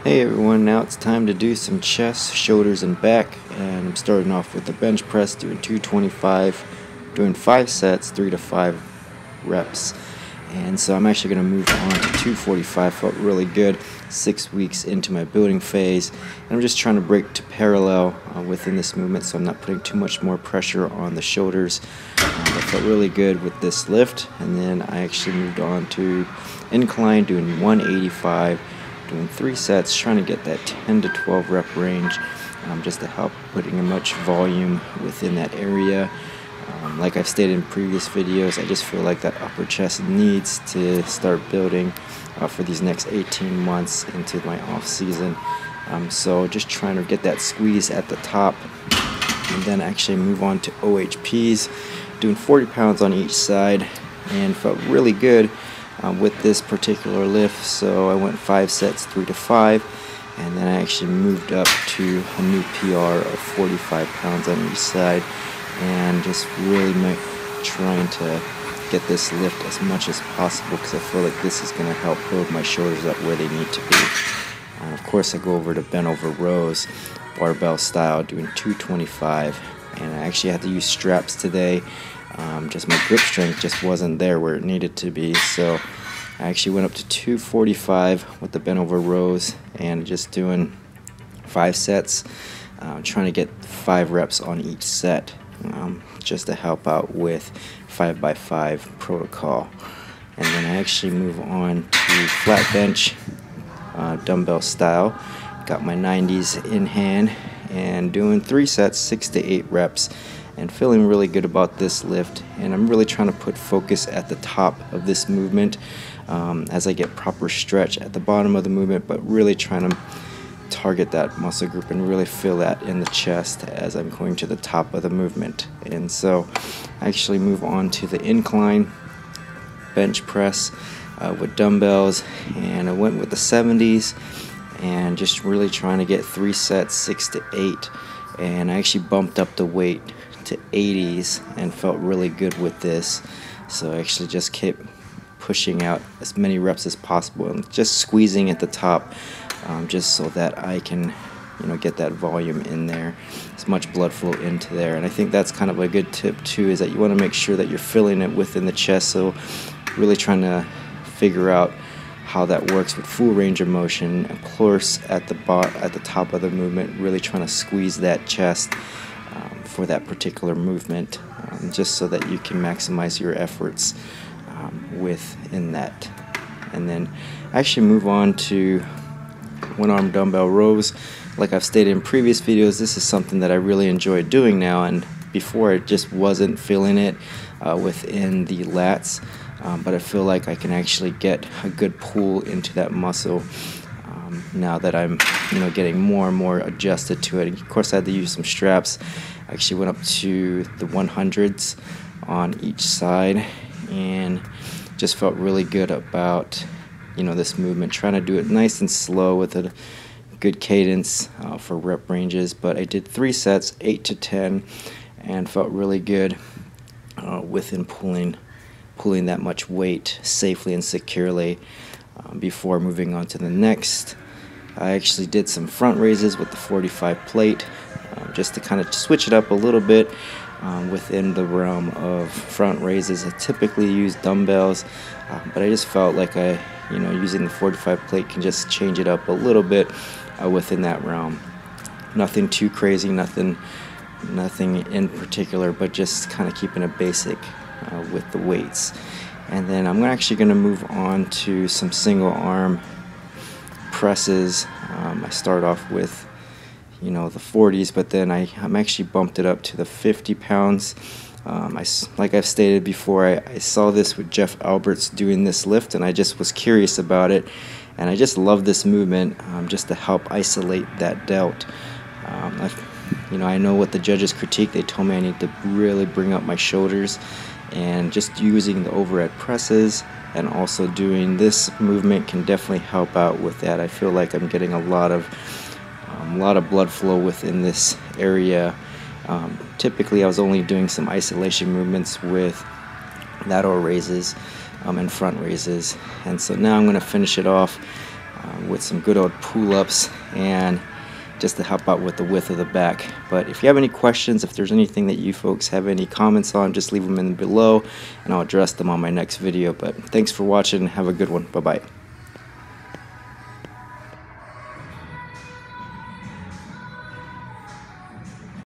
Hey everyone, now it's time to do some chest, shoulders, and back, and I'm starting off with the bench press, doing 225, doing 5 sets, 3 to 5 reps. And so I'm actually going to move on to 245. Felt really good 6 weeks into my building phase, and I'm just trying to break to parallel within this movement, so I'm not putting too much more pressure on the shoulders. I felt really good with this lift, and then I actually moved on to incline, doing 185, doing 3 sets, trying to get that 10 to 12 rep range, just to help putting as much volume within that area. Like I've stated in previous videos, I just feel like that upper chest needs to start building for these next 18 months into my off season. So just trying to get that squeeze at the top, and then actually move on to OHPs, doing 40 pounds on each side, and felt really good with this particular lift. So I went 5 sets, 3 to 5, and then I actually moved up to a new PR of 45 pounds on each side, and just really trying to get this lift as much as possible, because I feel like this is going to help build my shoulders up where they need to be. Of course, I go over to bent over rows, barbell style, doing 225, and I actually had to use straps today. Just my grip strength just wasn't there where it needed to be, so I actually went up to 245 with the bent over rows and just doing 5 sets, trying to get 5 reps on each set, just to help out with 5x5 protocol. And then I actually move on to flat bench, dumbbell style. Got my 90s in hand and doing 3 sets, 6 to 8 reps, and feeling really good about this lift. And I'm really trying to put focus at the top of this movement as I get proper stretch at the bottom of the movement, but really trying to target that muscle group and really feel that in the chest as I'm going to the top of the movement. And so I actually move on to the incline bench press with dumbbells, and I went with the 70s and just really trying to get 3 sets, 6 to 8, and I actually bumped up the weight to 80s and felt really good with this. So I actually just kept pushing out as many reps as possible and just squeezing at the top, just so that I can get that volume in there, as much blood flow into there. And I think that's kind of a good tip too, is that you want to make sure that you're filling it within the chest. So really trying to figure out how that works with full range of motion, of course at the top of the movement, really trying to squeeze that chest for that particular movement, just so that you can maximize your efforts within that. And then actually move on to one-arm dumbbell rows. Like I've stated in previous videos, this is something that I really enjoy doing now, and before I just wasn't feeling it within the lats, but I feel like I can actually get a good pull into that muscle now that I'm getting more and more adjusted to it. And of course I had to use some straps. I actually went up to the 100s on each side and just felt really good about this movement, trying to do it nice and slow with a good cadence for rep ranges. But I did 3 sets, 8 to 10, and felt really good within pulling that much weight safely and securely. Before moving on to the next, I actually did some front raises with the 45 plate, just to kind of switch it up a little bit within the realm of front raises. I typically use dumbbells, but I just felt like using the 45 plate can just change it up a little bit within that realm. Nothing too crazy, nothing in particular, but just kind of keeping it basic with the weights. And then I'm actually going to move on to some single arm presses. I start off with the 40s, but then I'm actually bumped it up to the 50 pounds. Like I've stated before, I saw this with Jeff Alberts doing this lift, and I just was curious about it, and I just love this movement just to help isolate that delt. I know what the judges critique. They told me I need to really bring up my shoulders, and just using the overhead presses and also doing this movement can definitely help out with that. I feel like I'm getting a lot of blood flow within this area. Typically I was only doing some isolation movements with lateral raises and front raises, and so now I'm going to finish it off with some good old pull-ups and just to help out with the width of the back. But if you have any questions, if there's anything that you folks have any comments on, just leave them in below and I'll address them on my next video. But thanks for watching and have a good one. Bye-bye.